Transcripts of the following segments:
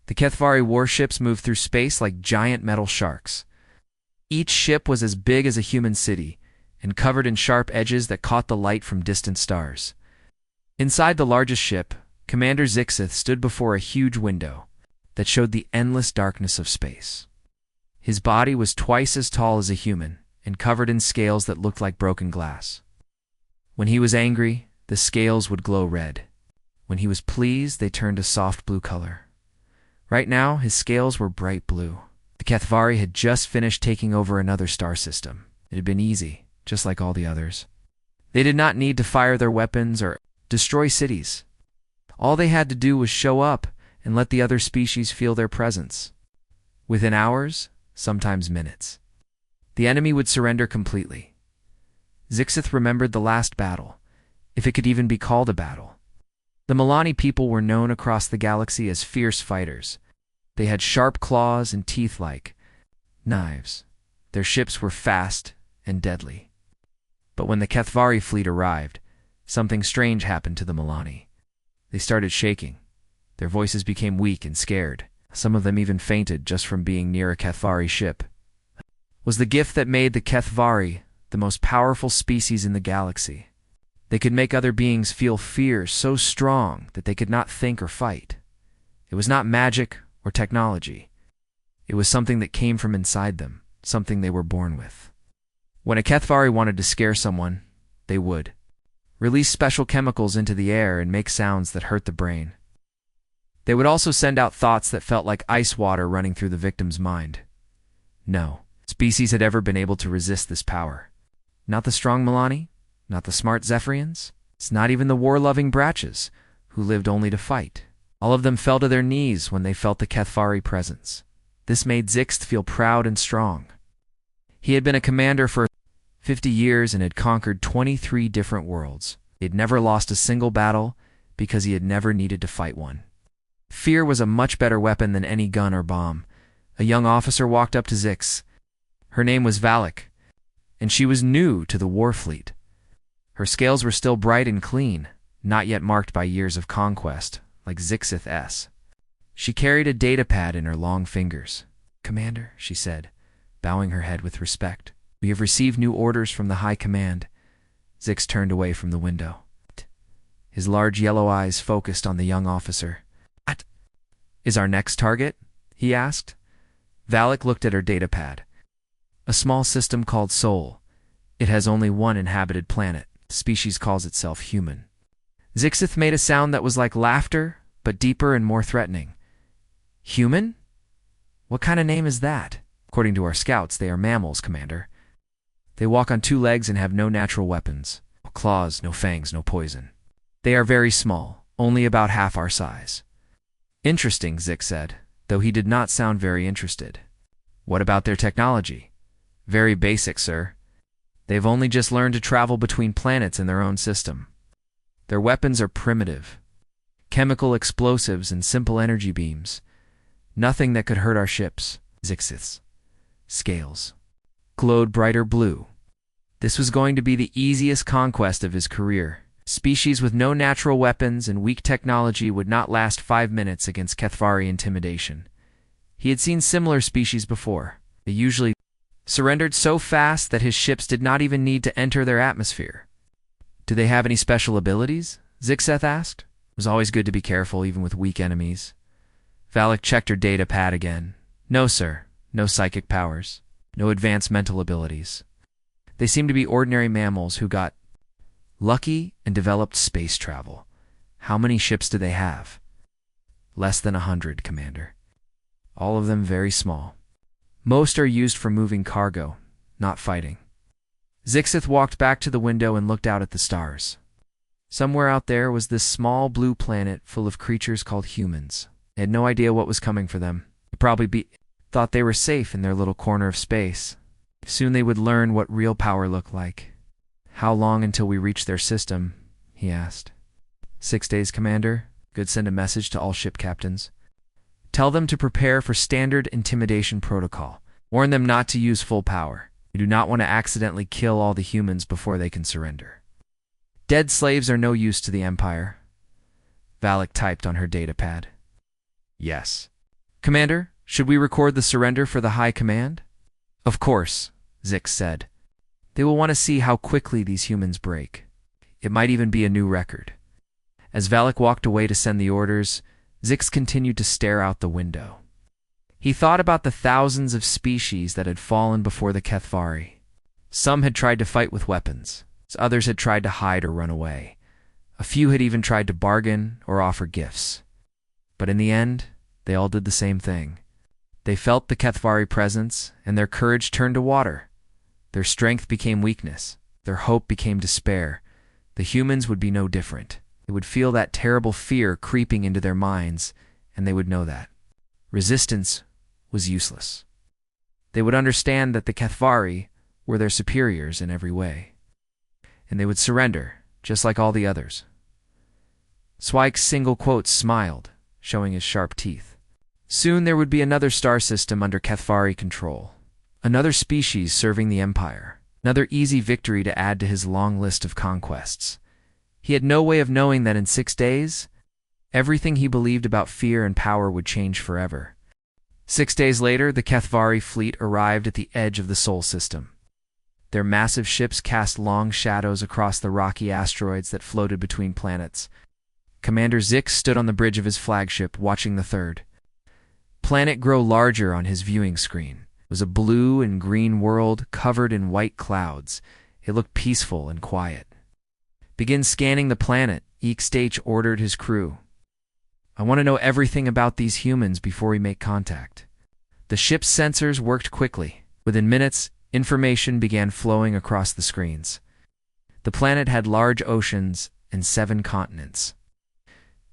The HFY warships moved through space like giant metal sharks. Each ship was as big as a human city and covered in sharp edges that caught the light from distant stars. Inside the largest ship, Commander Zixith stood before a huge window that showed the endless darkness of space. His body was twice as tall as a human and covered in scales that looked like broken glass. When he was angry, the scales would glow red. When he was pleased, they turned a soft blue color. Right now, his scales were bright blue. The HFY had just finished taking over another star system. It had been easy, just like all the others. They did not need to fire their weapons or destroy cities. All they had to do was show up and let the other species feel their presence. Within hours, sometimes minutes, the enemy would surrender completely. Zixith remembered the last battle, if it could even be called a battle. The Milani people were known across the galaxy as fierce fighters. They had sharp claws and teeth like knives. Their ships were fast and deadly. But when the HFY fleet arrived, something strange happened to the Milani. They started shaking. Their voices became weak and scared. Some of them even fainted just from being near a HFY ship. It was the gift that made the HFY the most powerful species in the galaxy. They could make other beings feel fear so strong that they could not think or fight. It was not magic or technology. It was something that came from inside them, something they were born with. When a HFY wanted to scare someone, they would release special chemicals into the air and make sounds that hurt the brain. They would also send out thoughts that felt like ice water running through the victim's mind. No species had ever been able to resist this power. Not the strong Milani, not the smart Zephyrians, it's not even the war-loving Bratches, who lived only to fight. All of them fell to their knees when they felt the HFY presence. This made Zixith feel proud and strong. He had been a commander for 50 years and had conquered 23 different worlds. He had never lost a single battle because he had never needed to fight one. Fear was a much better weapon than any gun or bomb. A young officer walked up to Zix. Her name was Valak, and she was new to the war fleet. Her scales were still bright and clean, not yet marked by years of conquest, like Zixith's. She carried a datapad in her long fingers. "Commander," she said, bowing her head with respect. "We have received new orders from the High Command." Zix turned away from the window. His large yellow eyes focused on the young officer. "What is our next target?" he asked. Valak looked at her datapad. "A small system called Sol. It has only one inhabited planet. The species calls itself human." Zixith made a sound that was like laughter, but deeper and more threatening. "Human? What kind of name is that?" "According to our scouts, they are mammals, Commander. They walk on two legs and have no natural weapons. No claws, no fangs, no poison. They are very small, only about half our size." "Interesting," Zix said, though he did not sound very interested. "What about their technology?" "Very basic, sir. They've only just learned to travel between planets in their own system. Their weapons are primitive. Chemical explosives and simple energy beams. Nothing that could hurt our ships." Zixith's scales glowed brighter blue. This was going to be the easiest conquest of his career. Species with no natural weapons and weak technology would not last 5 minutes against HFY intimidation. He had seen similar species before. They usually surrendered so fast that his ships did not even need to enter their atmosphere. "Do they have any special abilities?" Zixith asked. It was always good to be careful, even with weak enemies. Valak checked her data pad again. "No, sir. No psychic powers. No advanced mental abilities. They seem to be ordinary mammals who got lucky and developed space travel." "How many ships do they have?" "Less than 100, Commander. All of them very small. Most are used for moving cargo, not fighting." Zixith walked back to the window and looked out at the stars. Somewhere out there was this small blue planet full of creatures called humans. They had no idea what was coming for them. They probably thought they were safe in their little corner of space. Soon they would learn what real power looked like. "How long until we reach their system?" he asked. 6 days, Commander. Could send a message to all ship captains. Tell them to prepare for standard intimidation protocol. Warn them not to use full power. You do not want to accidentally kill all the humans before they can surrender. Dead slaves are no use to the Empire. Valak typed on her datapad. "Yes." Commander, should we record the surrender for the High Command? Of course, Zix said. They will want to see how quickly these humans break. It might even be a new record. As Valak walked away to send the orders, Zix continued to stare out the window. He thought about the thousands of species that had fallen before the Kethvari. Some had tried to fight with weapons. Others had tried to hide or run away. A few had even tried to bargain or offer gifts. But in the end, they all did the same thing. They felt the Kethvari presence, and their courage turned to water. Their strength became weakness. Their hope became despair. The humans would be no different. They would feel that terrible fear creeping into their minds, and they would know that resistance was useless. They would understand that the Kethvari were their superiors in every way, and they would surrender, just like all the others. Swike's single quote smiled, showing his sharp teeth. Soon there would be another star system under Kethvari control, another species serving the Empire, another easy victory to add to his long list of conquests. He had no way of knowing that in 6 days, everything he believed about fear and power would change forever. 6 days later, the Kethvari fleet arrived at the edge of the Sol system. Their massive ships cast long shadows across the rocky asteroids that floated between planets. Commander Zix stood on the bridge of his flagship, watching the third planet grow larger on his viewing screen. It was a blue and green world covered in white clouds. It looked peaceful and quiet. Begin scanning the planet, Eek ordered his crew. I want to know everything about these humans before we make contact. The ship's sensors worked quickly. Within minutes, information began flowing across the screens. The planet had large oceans and 7 continents.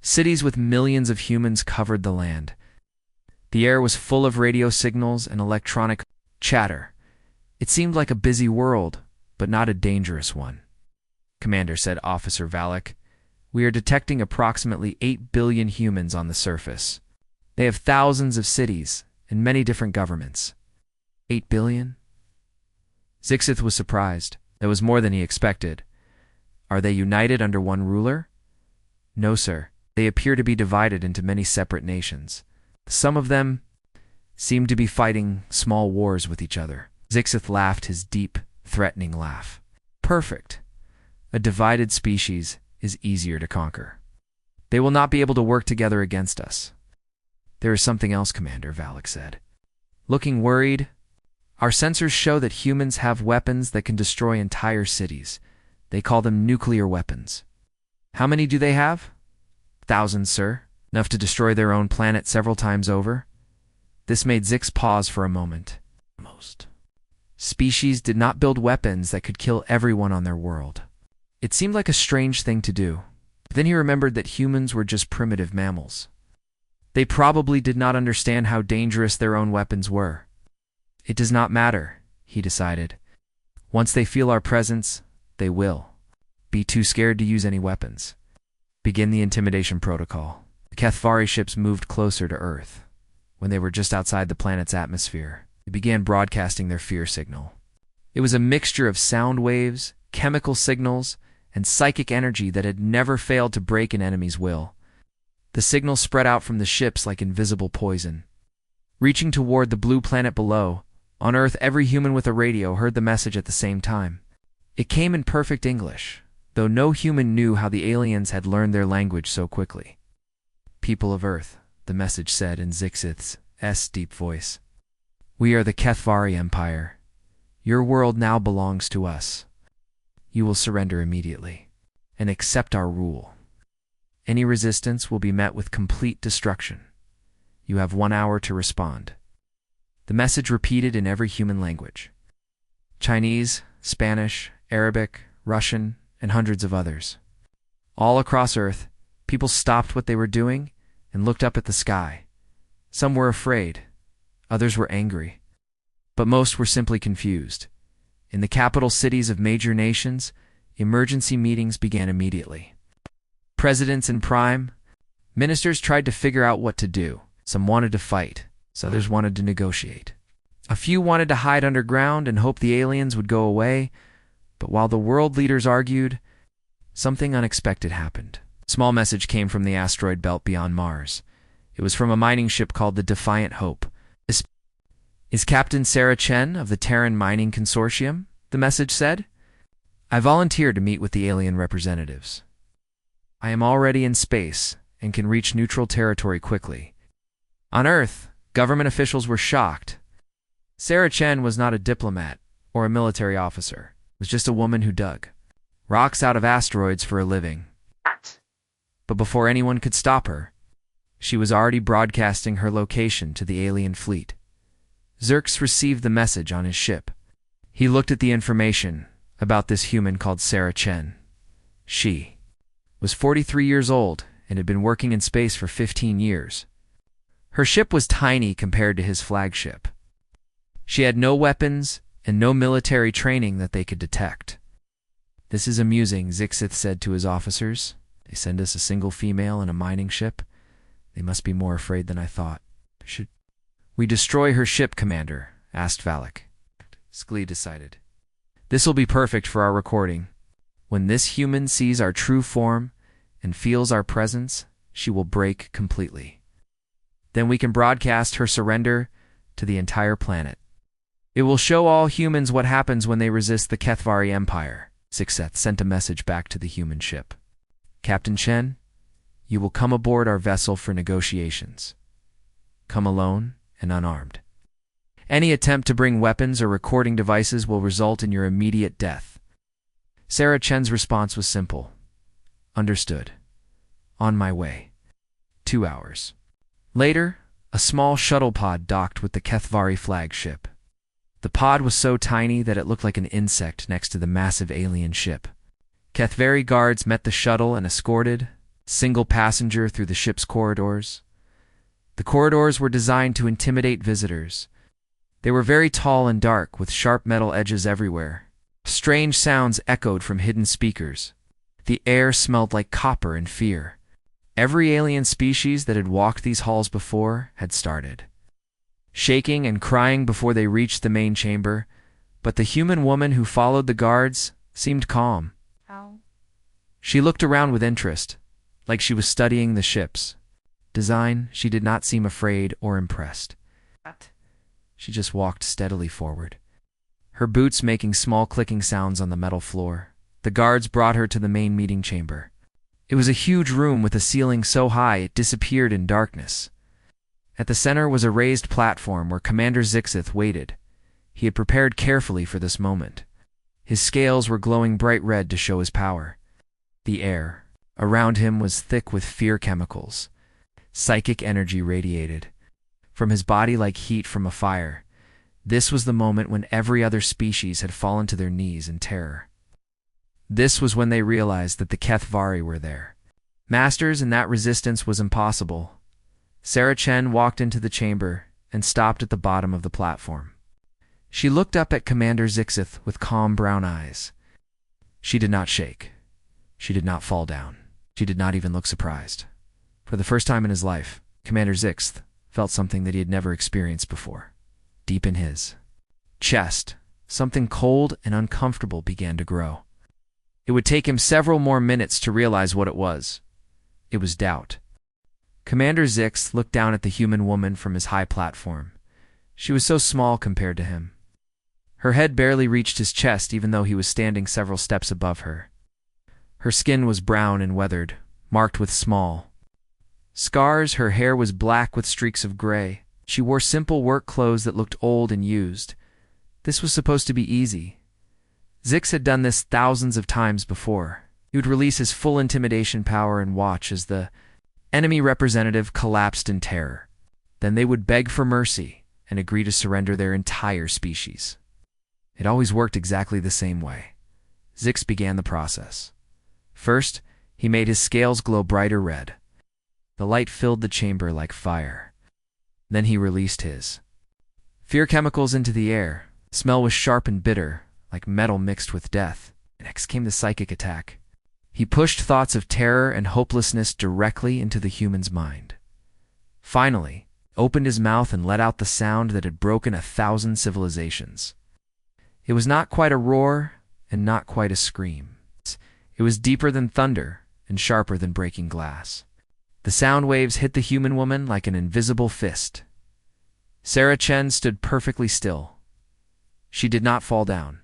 Cities with millions of humans covered the land. The air was full of radio signals and electronic chatter. It seemed like a busy world, but not a dangerous one. Commander, said Officer Valak, we are detecting approximately 8 billion humans on the surface. They have thousands of cities and many different governments. 8 billion? Zixith was surprised. That was more than he expected. Are they united under one ruler? No, sir. They appear to be divided into many separate nations. Some of them seem to be fighting small wars with each other. Zixith laughed his deep, threatening laugh. Perfect. A divided species is easier to conquer. They will not be able to work together against us. There is something else, Commander, Valak said. Looking worried, our sensors show that humans have weapons that can destroy entire cities. They call them nuclear weapons. How many do they have? Thousands, sir. Enough to destroy their own planet several times over. This made Zix pause for a moment. Most species did not build weapons that could kill everyone on their world. It seemed like a strange thing to do. But then he remembered that humans were just primitive mammals. They probably did not understand how dangerous their own weapons were. It does not matter, he decided. Once they feel our presence, they will be too scared to use any weapons. Begin the intimidation protocol. The Kethvari ships moved closer to Earth. When they were just outside the planet's atmosphere, they began broadcasting their fear signal. It was a mixture of sound waves, chemical signals, and psychic energy that had never failed to break an enemy's will. The signal spread out from the ships like invisible poison. Reaching toward the blue planet below, on Earth every human with a radio heard the message at the same time. It came in perfect English, though no human knew how the aliens had learned their language so quickly. People of Earth, the message said in Zixith's deep voice. We are the Kethvari Empire. Your world now belongs to us. You will surrender immediately and accept our rule. Any resistance will be met with complete destruction. You have 1 hour to respond. The message repeated in every human language. Chinese, Spanish, Arabic, Russian, and hundreds of others. All across Earth, people stopped what they were doing and looked up at the sky. Some were afraid, others were angry, but most were simply confused. In the capital cities of major nations, emergency meetings began immediately. Presidents in prime, ministers tried to figure out what to do. Some wanted to fight, so others wanted to negotiate. A few wanted to hide underground and hope the aliens would go away, but while the world leaders argued, something unexpected happened. A small message came from the asteroid belt beyond Mars. It was from a mining ship called the Defiant Hope. Is Captain Sarah Chen of the Terran Mining Consortium? The message said. I volunteered to meet with the alien representatives. I am already in space and can reach neutral territory quickly. On Earth, government officials were shocked. Sarah Chen was not a diplomat or a military officer. It was just a woman who dug rocks out of asteroids for a living. But before anyone could stop her, she was already broadcasting her location to the alien fleet. Xerxes received the message on his ship. He looked at the information about this human called Sarah Chen. She was 43 years old and had been working in space for 15 years. Her ship was tiny compared to his flagship. She had no weapons and no military training that they could detect. This is amusing, Xixith said to his officers. They send us a single female in a mining ship. They must be more afraid than I thought. Should we destroy her ship, Commander? Asked Valak. Sklee decided. This will be perfect for our recording. When this human sees our true form and feels our presence, she will break completely. Then we can broadcast her surrender to the entire planet. It will show all humans what happens when they resist the Kethvari Empire. Xixith sent a message back to the human ship. Captain Chen, you will come aboard our vessel for negotiations. Come alone and unarmed. Any attempt to bring weapons or recording devices will result in your immediate death. Sarah Chen's response was simple. Understood. On my way. 2 hours. Later, a small shuttle pod docked with the Kethvari flagship. The pod was so tiny that it looked like an insect next to the massive alien ship. Kethvari guards met the shuttle and escorted single passenger through the ship's corridors. The corridors were designed to intimidate visitors. They were very tall and dark, with sharp metal edges everywhere. Strange sounds echoed from hidden speakers. The air smelled like copper and fear. Every alien species that had walked these halls before had started shaking and crying before they reached the main chamber, but the human woman who followed the guards seemed calm. How? She looked around with interest, like she was studying the ship's design. She did not seem afraid or impressed. What? She just walked steadily forward, her boots making small clicking sounds on the metal floor. The guards brought her to the main meeting chamber. It was a huge room with a ceiling so high it disappeared in darkness. At the center was a raised platform where Commander Xixith waited. He had prepared carefully for this moment. His scales were glowing bright red to show his power. The air around him was thick with fear chemicals. Psychic energy radiated from his body like heat from a fire. This was the moment when every other species had fallen to their knees in terror. This was when they realized that the Kethvari were there. Masters, and that resistance was impossible. Sarah Chen walked into the chamber and stopped at the bottom of the platform. She looked up at Commander Xixith with calm brown eyes. She did not shake. She did not fall down. She did not even look surprised. For the first time in his life, Commander Xixith felt something that he had never experienced before. Deep in his chest, something cold and uncomfortable began to grow. It would take him several more minutes to realize what it was. It was doubt. Commander Xixith looked down at the human woman from his high platform. She was so small compared to him. Her head barely reached his chest even though he was standing several steps above her. Her skin was brown and weathered, marked with small scars. Her hair was black with streaks of gray. She wore simple work clothes that looked old and used. This was supposed to be easy. Xixith had done this thousands of times before. He would release his full intimidation power and watch as the enemy representative collapsed in terror. Then they would beg for mercy and agree to surrender their entire species. It always worked exactly the same way. Xixith began the process. First, he made his scales glow brighter red. The light filled the chamber like fire. Then he released his fear chemicals into the air. The smell was sharp and bitter, like metal mixed with death. Next came the psychic attack. He pushed thoughts of terror and hopelessness directly into the human's mind. Finally, opened his mouth and let out the sound that had broken 1,000 civilizations. It was not quite a roar and not quite a scream. It was deeper than thunder and sharper than breaking glass. The sound waves hit the human woman like an invisible fist. Sarah Chen stood perfectly still. She did not fall down.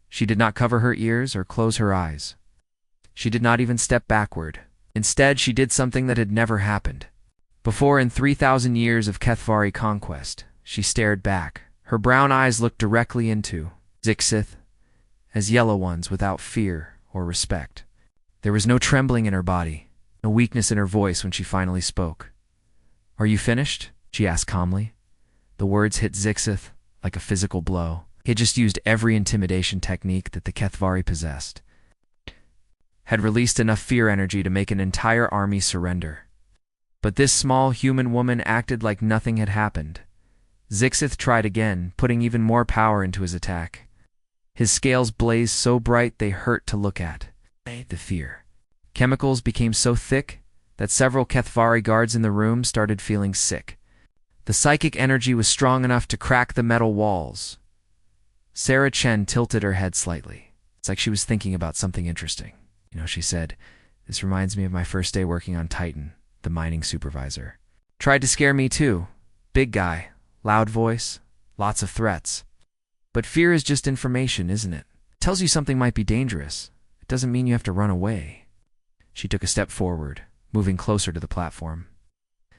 She did not cover her ears or close her eyes. She did not even step backward. Instead, she did something that had never happened before in 3,000 years of Kethvari conquest. She stared back. Her brown eyes looked directly into Zixith, as yellow ones without fear or respect. There was no trembling in her body, no weakness in her voice when she finally spoke. "Are you finished?" she asked calmly. The words hit Zixith like a physical blow. He had just used every intimidation technique that the Kethvari possessed, had released enough fear energy to make an entire army surrender. But this small human woman acted like nothing had happened. Zixith tried again, putting even more power into his attack. His scales blazed so bright they hurt to look at. The fear. Chemicals became so thick that several Kethvari guards in the room started feeling sick. The psychic energy was strong enough to crack the metal walls. Sarah Chen tilted her head slightly. It's like she was thinking about something interesting. She said, "This reminds me of my first day working on Titan, the mining supervisor. Tried to scare me too. Big guy, loud voice, lots of threats. But fear is just information, isn't it? It tells you something might be dangerous. It doesn't mean you have to run away." She took a step forward, moving closer to the platform.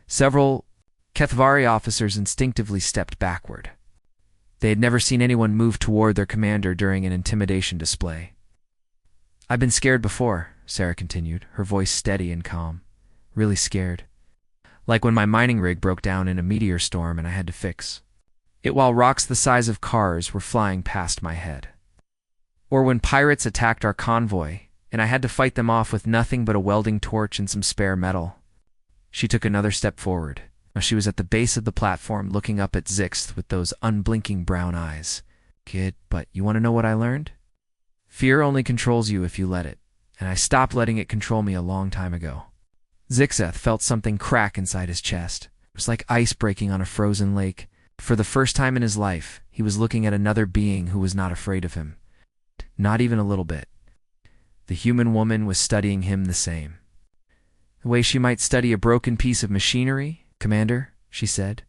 Several Kethvari officers instinctively stepped backward. They had never seen anyone move toward their commander during an intimidation display. "I've been scared before," Sarah continued, her voice steady and calm. "Really scared. Like when my mining rig broke down in a meteor storm and I had to fix it while rocks the size of cars were flying past my head. Or when pirates attacked our convoy and I had to fight them off with nothing but a welding torch and some spare metal." She took another step forward. Now she was at the base of the platform looking up at Zixth with those unblinking brown eyes. "Kid, but you want to know what I learned? Fear only controls you if you let it, and I stopped letting it control me a long time ago." Zixeth felt something crack inside his chest. It was like ice breaking on a frozen lake. For the first time in his life, he was looking at another being who was not afraid of him. Not even a little bit. The human woman was studying him the same. "The way she might study a broken piece of machinery, Commander," she said,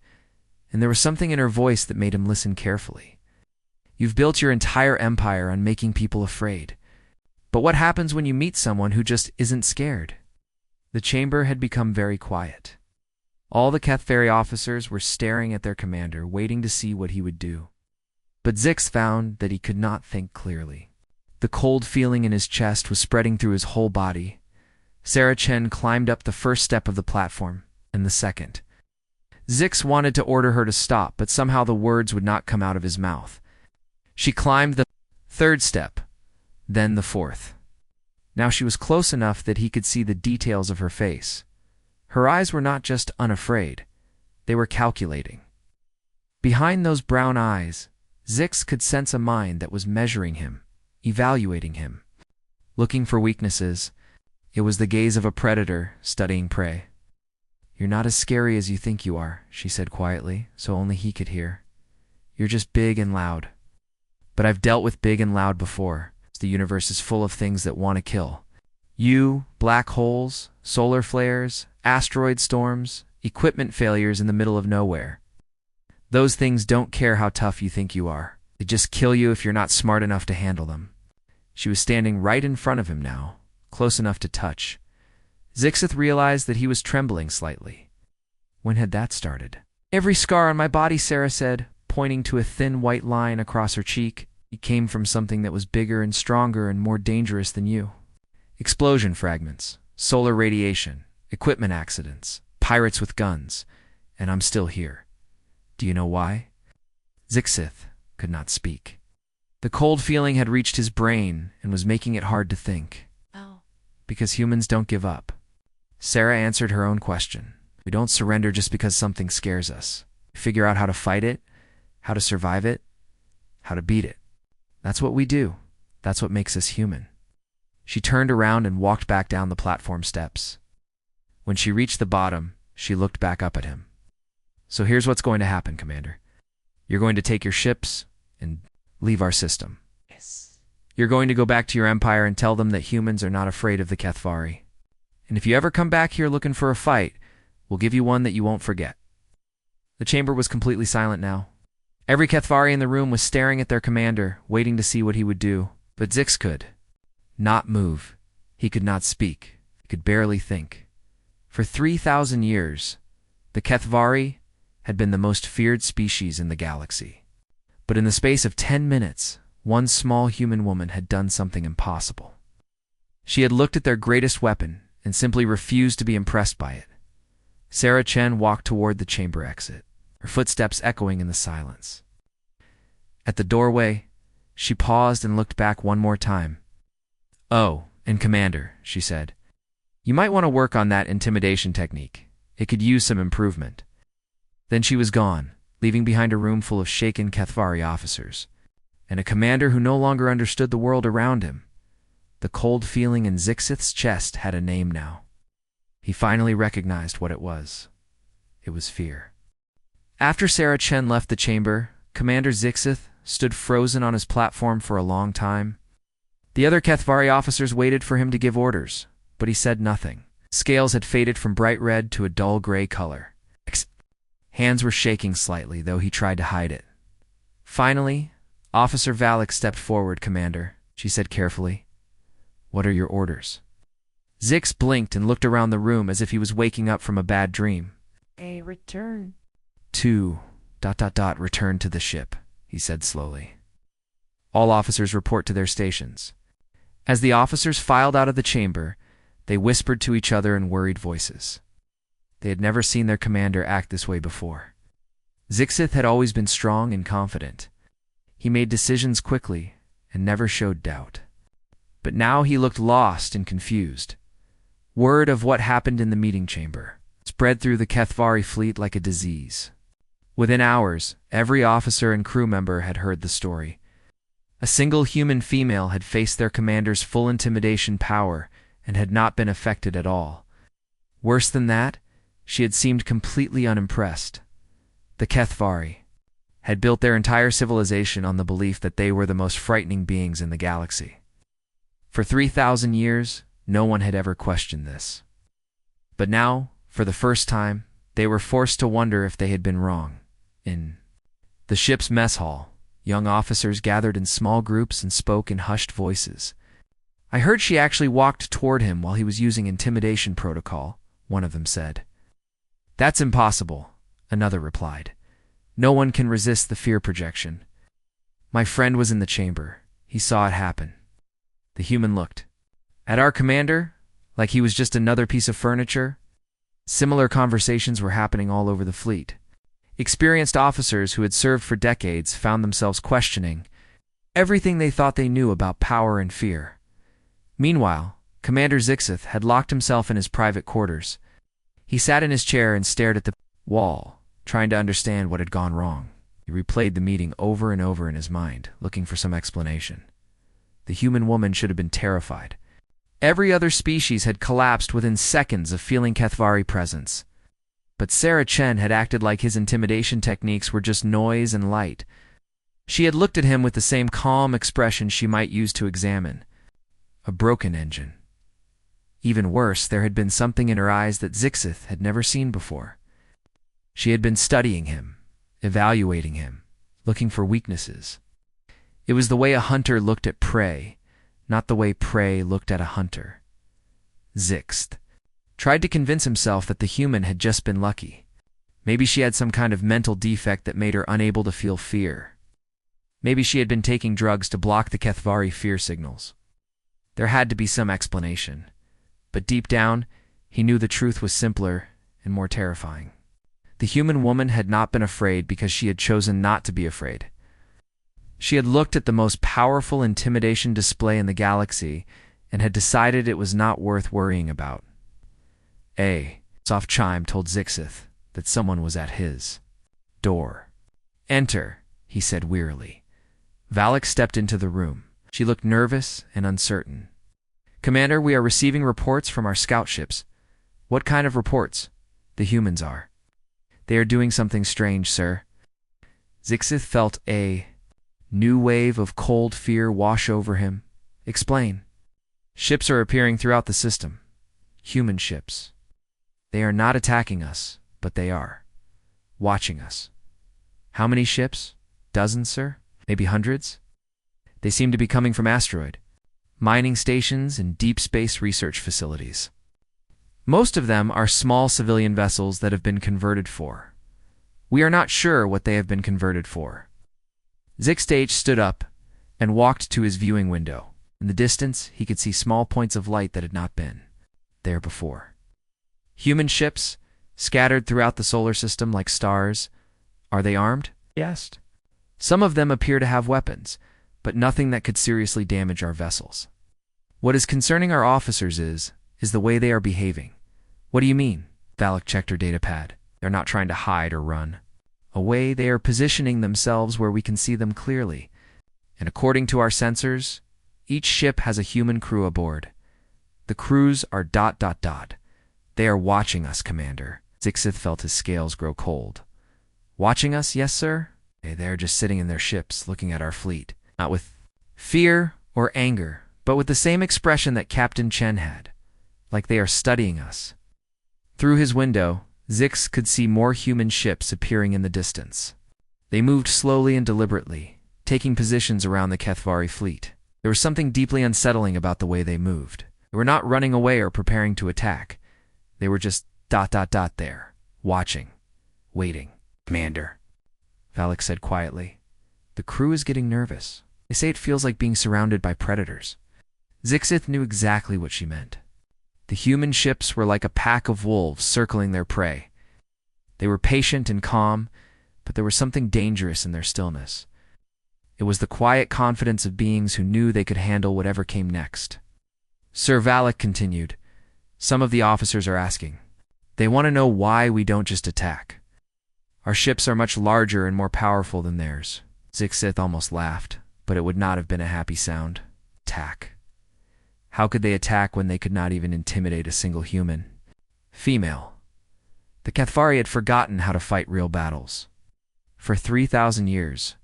and there was something in her voice that made him listen carefully. "You've built your entire empire on making people afraid. But what happens when you meet someone who just isn't scared?" The chamber had become very quiet. All the Kethvari officers were staring at their commander, waiting to see what he would do. But Zix found that he could not think clearly. The cold feeling in his chest was spreading through his whole body. Sarah Chen climbed up the first step of the platform, and the second. Zix wanted to order her to stop, but somehow the words would not come out of his mouth. She climbed the third step, then the fourth. Now she was close enough that he could see the details of her face. Her eyes were not just unafraid, they were calculating. Behind those brown eyes, Zix could sense a mind that was measuring him, evaluating him, looking for weaknesses. It was the gaze of a predator studying prey. "You're not as scary as you think you are," she said quietly, so only he could hear. "You're just big and loud. But I've dealt with big and loud before. The universe is full of things that want to kill. You, black holes, solar flares, asteroid storms, equipment failures in the middle of nowhere. Those things don't care how tough you think you are. They just kill you if you're not smart enough to handle them." She was standing right in front of him now, close enough to touch. Zixith realized that he was trembling slightly. When had that started? "Every scar on my body," Sarah said, pointing to a thin white line across her cheek. "It came from something that was bigger and stronger and more dangerous than you. Explosion fragments, solar radiation, equipment accidents, pirates with guns, and I'm still here. Do you know why?" Zixith could not speak. The cold feeling had reached his brain and was making it hard to think. "Oh." "Because humans don't give up." Sarah answered her own question. "We don't surrender just because something scares us. We figure out how to fight it, how to survive it, how to beat it. That's what we do. That's what makes us human." She turned around and walked back down the platform steps. When she reached the bottom, she looked back up at him. "So here's what's going to happen, Commander. You're going to take your ships and leave our system. "Yes." You're going to go back to your empire and tell them that humans are not afraid of the Kethvari. And if you ever come back here looking for a fight, we'll give you one that you won't forget." The chamber was completely silent now. Every Kethvari in the room was staring at their commander, waiting to see what he would do. But Zix could not move. He could not speak. He could barely think. For 3,000 years, the Kethvari had been the most feared species in the galaxy. But in the space of 10 minutes, one small human woman had done something impossible. She had looked at their greatest weapon and simply refused to be impressed by it. Sarah Chen walked toward the chamber exit, her footsteps echoing in the silence. At the doorway, she paused and looked back one more time. "Oh, and Commander," she said, "you might want to work on that intimidation technique. It could use some improvement." Then she was gone, leaving behind a room full of shaken Kethvari officers, and a commander who no longer understood the world around him. The cold feeling in Zixith's chest had a name now. He finally recognized what it was. It was fear. After Sarah Chen left the chamber, Commander Zixith stood frozen on his platform for a long time. The other Kethvari officers waited for him to give orders, but he said nothing. Scales had faded from bright red to a dull gray color. Hands were shaking slightly, though he tried to hide it. Finally, Officer Valak stepped forward. "Commander," she said carefully, "what are your orders?" Zix blinked and looked around the room as if he was waking up from a bad dream. "A return to ... return to the ship," he said slowly. "All officers report to their stations." As the officers filed out of the chamber, they whispered to each other in worried voices. They had never seen their commander act this way before. Zixith had always been strong and confident. He made decisions quickly and never showed doubt. But now he looked lost and confused. Word of what happened in the meeting chamber spread through the Kethvari fleet like a disease. Within hours, every officer and crew member had heard the story. A single human female had faced their commander's full intimidation power and had not been affected at all. Worse than that, she had seemed completely unimpressed. The Kethvari had built their entire civilization on the belief that they were the most frightening beings in the galaxy. For 3,000 years, no one had ever questioned this. But now, for the first time, they were forced to wonder if they had been wrong. In the ship's mess hall, young officers gathered in small groups and spoke in hushed voices. "I heard she actually walked toward him while he was using intimidation protocol," one of them said. "That's impossible," another replied. "No one can resist the fear projection. My friend was in the chamber. He saw it happen." The human looked at our commander like he was just another piece of furniture. Similar conversations were happening all over the fleet. Experienced officers who had served for decades found themselves questioning everything they thought they knew about power and fear. Meanwhile, Commander Zixith had locked himself in his private quarters. He sat in his chair and stared at the wall, trying to understand what had gone wrong. He replayed the meeting over and over in his mind, looking for some explanation. The human woman should have been terrified. Every other species had collapsed within seconds of feeling Kethvari presence. But Sarah Chen had acted like his intimidation techniques were just noise and light. She had looked at him with the same calm expression she might use to examine a broken engine. Even worse, there had been something in her eyes that Zixith had never seen before. She had been studying him, evaluating him, looking for weaknesses. It was the way a hunter looked at prey, not the way prey looked at a hunter. Zixith tried to convince himself that the human had just been lucky. Maybe she had some kind of mental defect that made her unable to feel fear. Maybe she had been taking drugs to block the Kethvari fear signals. There had to be some explanation. But deep down, he knew the truth was simpler and more terrifying. The human woman had not been afraid because she had chosen not to be afraid. She had looked at the most powerful intimidation display in the galaxy and had decided it was not worth worrying about. A soft chime told Zixith that someone was at his door. "Enter," he said wearily. Valak stepped into the room. She looked nervous and uncertain. "Commander, we are receiving reports from our scout ships." "What kind of reports?" "The humans are. They are doing something strange, sir." Zixith felt a new wave of cold fear wash over him. "Explain." "Ships are appearing throughout the system. Human ships. They are not attacking us, but they are watching us. How many ships? Dozens, sir? Maybe hundreds? They seem to be coming from asteroid, mining stations, and deep space research facilities. Most of them are small civilian vessels that have been converted for. We are not sure what they have been converted for. Zixstage stood up and walked to his viewing window. In the distance, he could see small points of light that had not been there before. Human ships, scattered throughout the solar system like stars. Are they armed? He asked. Some of them appear to have weapons, but nothing that could seriously damage our vessels. What is concerning our officers is the way they are behaving. What do you mean? Valak checked her datapad. They're not trying to hide or run away. They are positioning themselves where we can see them clearly. And according to our sensors, each ship has a human crew aboard. The crews are ... They are watching us, Commander. Zixith felt his scales grow cold. Watching us, yes, sir? They're just sitting in their ships, looking at our fleet. Not with fear or anger, but with the same expression that Captain Chen had. Like they are studying us. Through his window, Zix could see more human ships appearing in the distance. They moved slowly and deliberately, taking positions around the Kethvari fleet. There was something deeply unsettling about the way they moved. They were not running away or preparing to attack. They were just ... there, watching, waiting. Commander, Valak said quietly. The crew is getting nervous. They say it feels like being surrounded by predators. Zixith knew exactly what she meant. The human ships were like a pack of wolves circling their prey. They were patient and calm, but there was something dangerous in their stillness. It was the quiet confidence of beings who knew they could handle whatever came next. Sir Valak continued. Some of the officers are asking. They want to know why we don't just attack. Our ships are much larger and more powerful than theirs. Zixith almost laughed, but it would not have been a happy sound. Attack. How could they attack when they could not even intimidate a single human? Female. The Kethvari had forgotten how to fight real battles. For 3,000 years,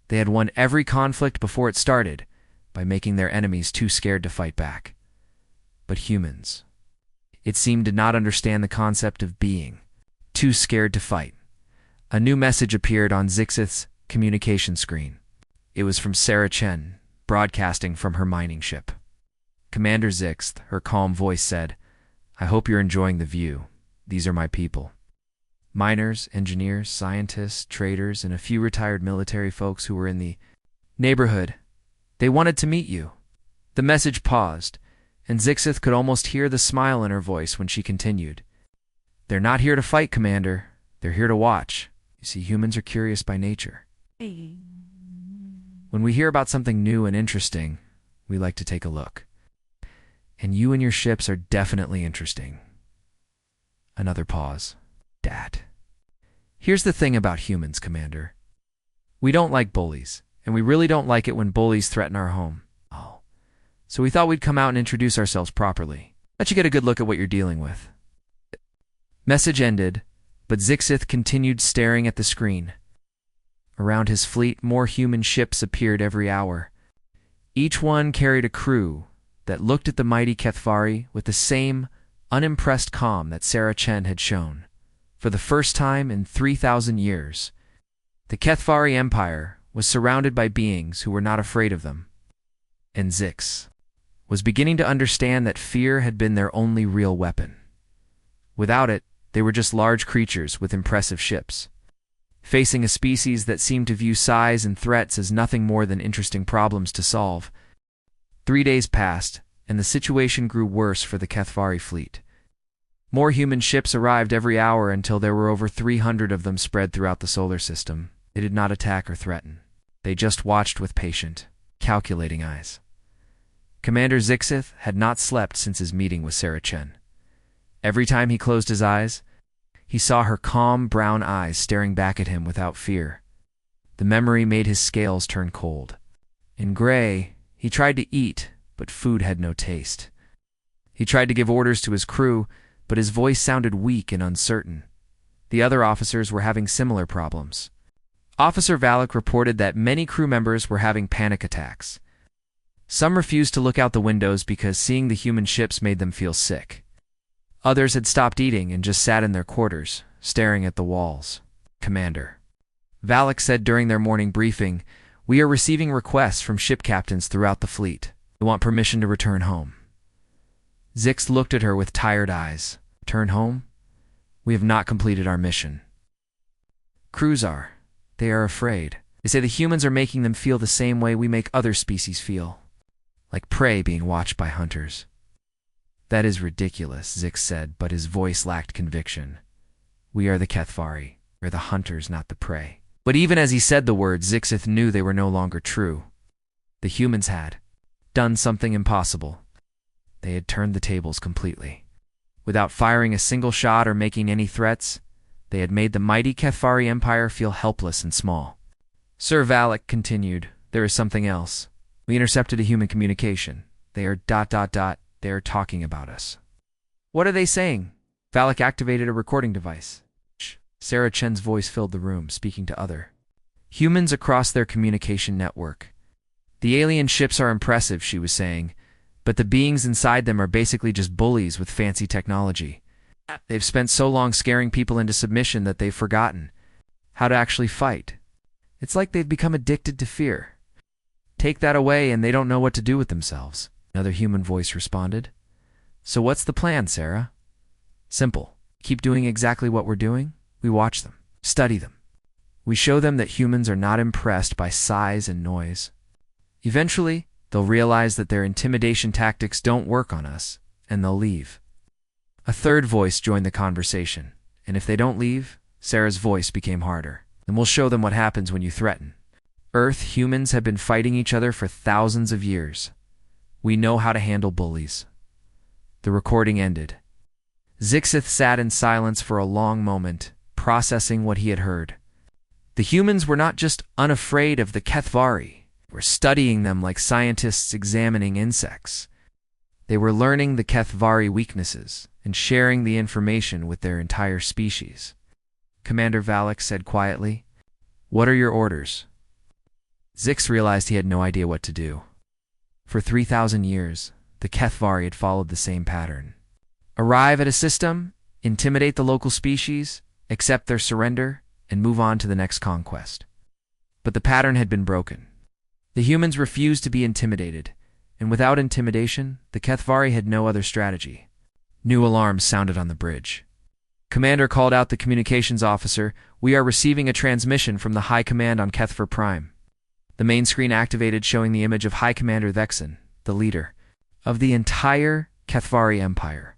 they had won every conflict before it started by making their enemies too scared to fight back. But humans, it seemed, did not understand the concept of being too scared to fight. A new message appeared on Zixith's communication screen. It was from Sarah Chen, broadcasting from her mining ship. Commander Zixth, her calm voice said, I hope you're enjoying the view. These are my people. Miners, engineers, scientists, traders, and a few retired military folks who were in the neighborhood. They wanted to meet you. The message paused, and Zixith could almost hear the smile in her voice when she continued. They're not here to fight, Commander. They're here to watch. You see, humans are curious by nature. When we hear about something new and interesting, we like to take a look. And you and your ships are definitely interesting. Another pause. Dad. Here's the thing about humans, Commander. We don't like bullies, and we really don't like it when bullies threaten our home. Oh. So we thought we'd come out and introduce ourselves properly. Let you get a good look at what you're dealing with. Message ended, but Zixith continued staring at the screen. Around his fleet, more human ships appeared every hour. Each one carried a crew that looked at the mighty Kethvari with the same unimpressed calm that Sarah Chen had shown. For the first time in 3,000 years, the Kethvari Empire was surrounded by beings who were not afraid of them. And Zix was beginning to understand that fear had been their only real weapon. Without it, they were just large creatures with impressive ships, facing a species that seemed to view size and threats as nothing more than interesting problems to solve. 3 days passed, and the situation grew worse for the Kethvari fleet. More human ships arrived every hour until there were over 300 of them spread throughout the solar system. They did not attack or threaten. They just watched with patient, calculating eyes. Commander Zixith had not slept since his meeting with Sarah Chen. Every time he closed his eyes, he saw her calm brown eyes staring back at him without fear. The memory made his scales turn cold. In gray, he tried to eat, but food had no taste. He tried to give orders to his crew, but his voice sounded weak and uncertain. The other officers were having similar problems. Officer Valak reported that many crew members were having panic attacks. Some refused to look out the windows because seeing the human ships made them feel sick. Others had stopped eating and just sat in their quarters, staring at the walls. Commander Valak said during their morning briefing, "We are receiving requests from ship captains throughout the fleet. They want permission to return home." Zix looked at her with tired eyes. "Return home? We have not completed our mission." "Crews are. They are afraid. They say the humans are making them feel the same way we make other species feel, like prey being watched by hunters." "That is ridiculous," Zix said, but his voice lacked conviction. "We are the Kethvari. We are the hunters, not the prey." But even as he said the words, Zixith knew they were no longer true. The humans had done something impossible. They had turned the tables completely. Without firing a single shot or making any threats, they had made the mighty Kethvari Empire feel helpless and small. Sir Valak continued, "There is something else. We intercepted a human communication. They are ... They are talking about us." "What are they saying?" Valak activated a recording device. Sarah Chen's voice filled the room, speaking to other humans across their communication network. "The alien ships are impressive," she was saying, "but the beings inside them are basically just bullies with fancy technology. They've spent so long scaring people into submission that they've forgotten how to actually fight. It's like they've become addicted to fear. Take that away and they don't know what to do with themselves." Another human voice responded. "So what's the plan, Sarah?" "Simple. Keep doing exactly what we're doing. We watch them, study them. We show them that humans are not impressed by size and noise. Eventually, they'll realize that their intimidation tactics don't work on us, and they'll leave." A third voice joined the conversation, and if they don't leave, Sarah's voice became harder. "Then we'll show them what happens when you threaten. Earth humans have been fighting each other for thousands of years. We know how to handle bullies." The recording ended. Zixith sat in silence for a long moment, processing what he had heard. The humans were not just unafraid of the Kethvari, they were studying them like scientists examining insects. They were learning the Kethvari weaknesses and sharing the information with their entire species. Commander Valak said quietly, "What are your orders?" Zix realized he had no idea what to do. For 3,000 years, the Kethvari had followed the same pattern. Arrive at a system, intimidate the local species, accept their surrender, and move on to the next conquest. But the pattern had been broken. The humans refused to be intimidated, and without intimidation, the Kethvari had no other strategy. New alarms sounded on the bridge. Commander called out the communications officer, "We are receiving a transmission from the High Command on Kethvar Prime." The main screen activated, showing the image of High Commander Vexen, the leader of the entire Kethvari Empire.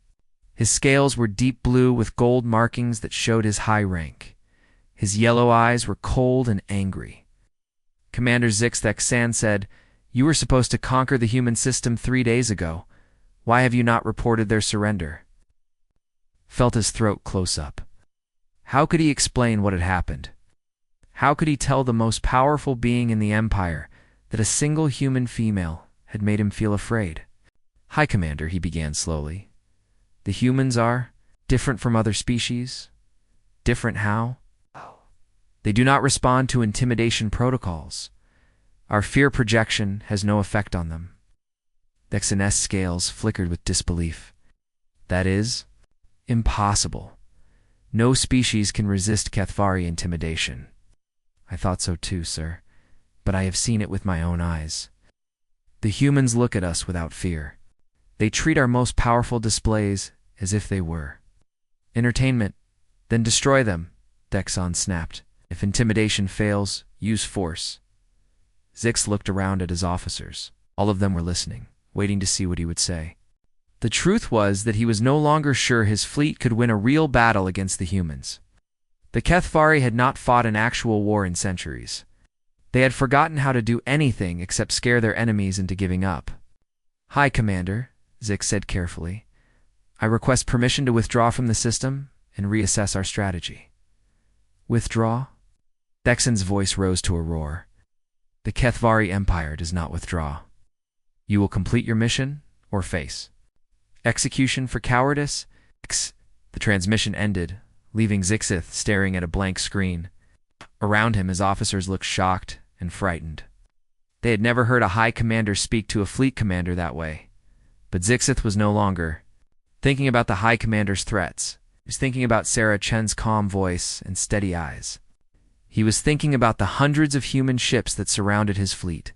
His scales were deep blue with gold markings that showed his high rank. His yellow eyes were cold and angry. Commander Zix said, "You were supposed to conquer the human system 3 days ago. Why have you not reported their surrender?" Felt his throat close up. How could he explain what had happened? How could he tell the most powerful being in the Empire that a single human female had made him feel afraid? "High Commander," he began slowly. "The humans are different from other species." "Different how?" "They do not respond to intimidation protocols. Our fear projection has no effect on them." Vexen's scales flickered with disbelief. "That is impossible. No species can resist Kethvari intimidation." "I thought so too, sir, but I have seen it with my own eyes. The humans look at us without fear. They treat our most powerful displays as if they were entertainment. Then destroy them," Dexon snapped. "If intimidation fails, use force." Zix looked around at his officers. All of them were listening, waiting to see what he would say. The truth was that he was no longer sure his fleet could win a real battle against the humans. The Kethvari had not fought an actual war in centuries. They had forgotten how to do anything except scare their enemies into giving up. "High Commander," Zix said carefully, "I request permission to withdraw from the system and reassess our strategy." "Withdraw?" Dexon's voice rose to a roar. "The Kethvari Empire does not withdraw. You will complete your mission or face execution for cowardice." The transmission ended, leaving Zixith staring at a blank screen. Around him, his officers looked shocked and frightened. They had never heard a high commander speak to a fleet commander that way. But Zixith was no longer thinking about the High Commander's threats. He was thinking about Sarah Chen's calm voice and steady eyes. He was thinking about the hundreds of human ships that surrounded his fleet,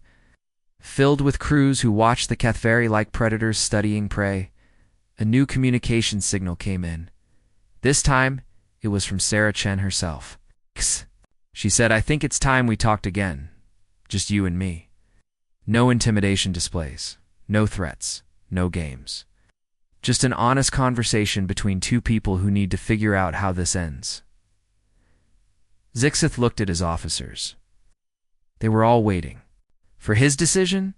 filled with crews who watched the Kethvari like predators studying prey. A new communication signal came in. This time, it was from Sarah Chen herself. Kss. She said, "I think it's time we talked again. Just you and me. No intimidation displays, no threats, no games. Just an honest conversation between two people who need to figure out how this ends." Zixith looked at his officers. They were all waiting for his decision.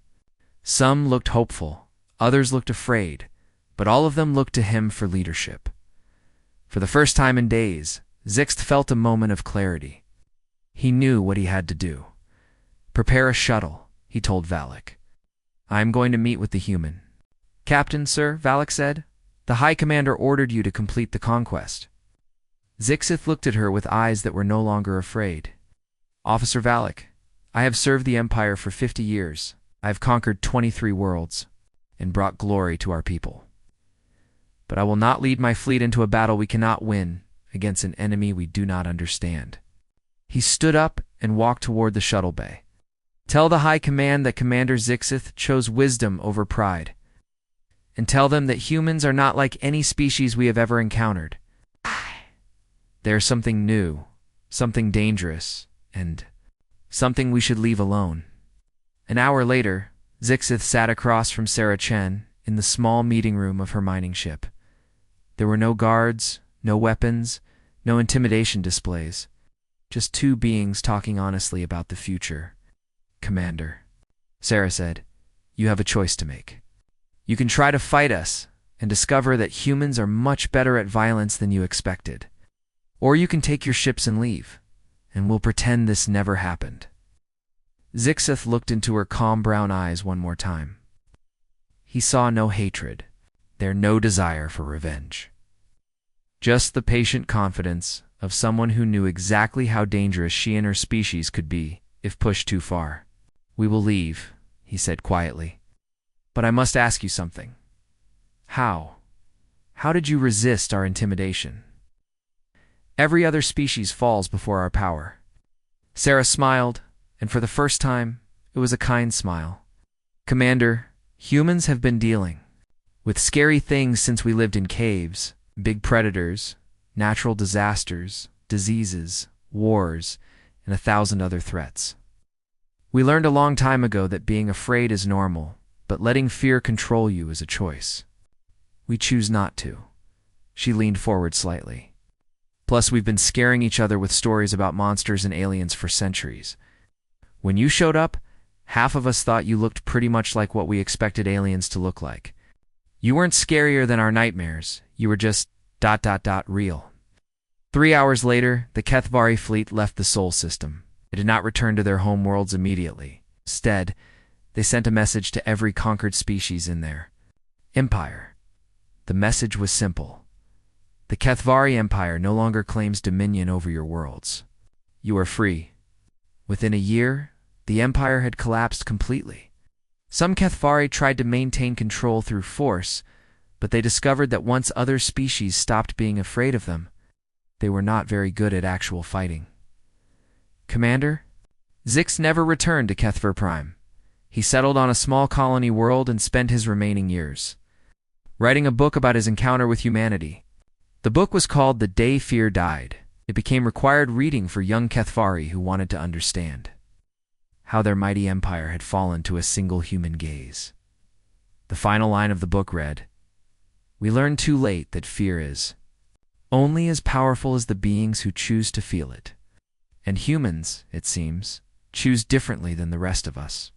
Some looked hopeful, others looked afraid, but all of them looked to him for leadership. For the first time in days, Zixith felt a moment of clarity. He knew what he had to do. "Prepare a shuttle," he told Valak. "I am going to meet with the human." "Captain, sir," Valak said, "the High Commander ordered you to complete the conquest." Zixith looked at her with eyes that were no longer afraid. "Officer Valak, I have served the Empire for 50 years. I have conquered 23 worlds and brought glory to our people. But I will not lead my fleet into a battle we cannot win against an enemy we do not understand." He stood up and walked toward the shuttle bay. "Tell the High Command that Commander Zixith chose wisdom over pride. And tell them that humans are not like any species we have ever encountered. They are something new, something dangerous, and something we should leave alone." An hour later, Zixith sat across from Sarah Chen in the small meeting room of her mining ship. There were no guards, no weapons, no intimidation displays. Just two beings talking honestly about the future. "Commander," Sarah said, "you have a choice to make. You can try to fight us and discover that humans are much better at violence than you expected. Or you can take your ships and leave, and we'll pretend this never happened." Zixith looked into her calm brown eyes one more time. He saw no hatred, there no desire for revenge. Just the patient confidence of someone who knew exactly how dangerous she and her species could be if pushed too far. "We will leave," he said quietly. "But I must ask you something. How? How did you resist our intimidation? Every other species falls before our power." Sarah smiled, and for the first time, it was a kind smile. "Commander, humans have been dealing with scary things since we lived in caves, big predators, natural disasters, diseases, wars, and 1,000 other threats. We learned a long time ago that being afraid is normal, but letting fear control you is a choice. We choose not to." She leaned forward slightly. "Plus, we've been scaring each other with stories about monsters and aliens for centuries. When you showed up, half of us thought you looked pretty much like what we expected aliens to look like. You weren't scarier than our nightmares. You were just ... real." 3 hours later, the Kethvari fleet left the Sol system. They did not return to their home worlds immediately. Instead, they sent a message to every conquered species in their empire. The message was simple. The Kethvari Empire no longer claims dominion over your worlds. You are free. Within a year, the Empire had collapsed completely. Some Kethvari tried to maintain control through force, but they discovered that once other species stopped being afraid of them, they were not very good at actual fighting. "Commander?" Zix never returned to Kethvar Prime. He settled on a small colony world and spent his remaining years writing a book about his encounter with humanity. The book was called The Day Fear Died. It became required reading for young Kethvari who wanted to understand how their mighty empire had fallen to a single human gaze. The final line of the book read, "We learned too late that fear is only as powerful as the beings who choose to feel it. And humans, it seems, choose differently than the rest of us."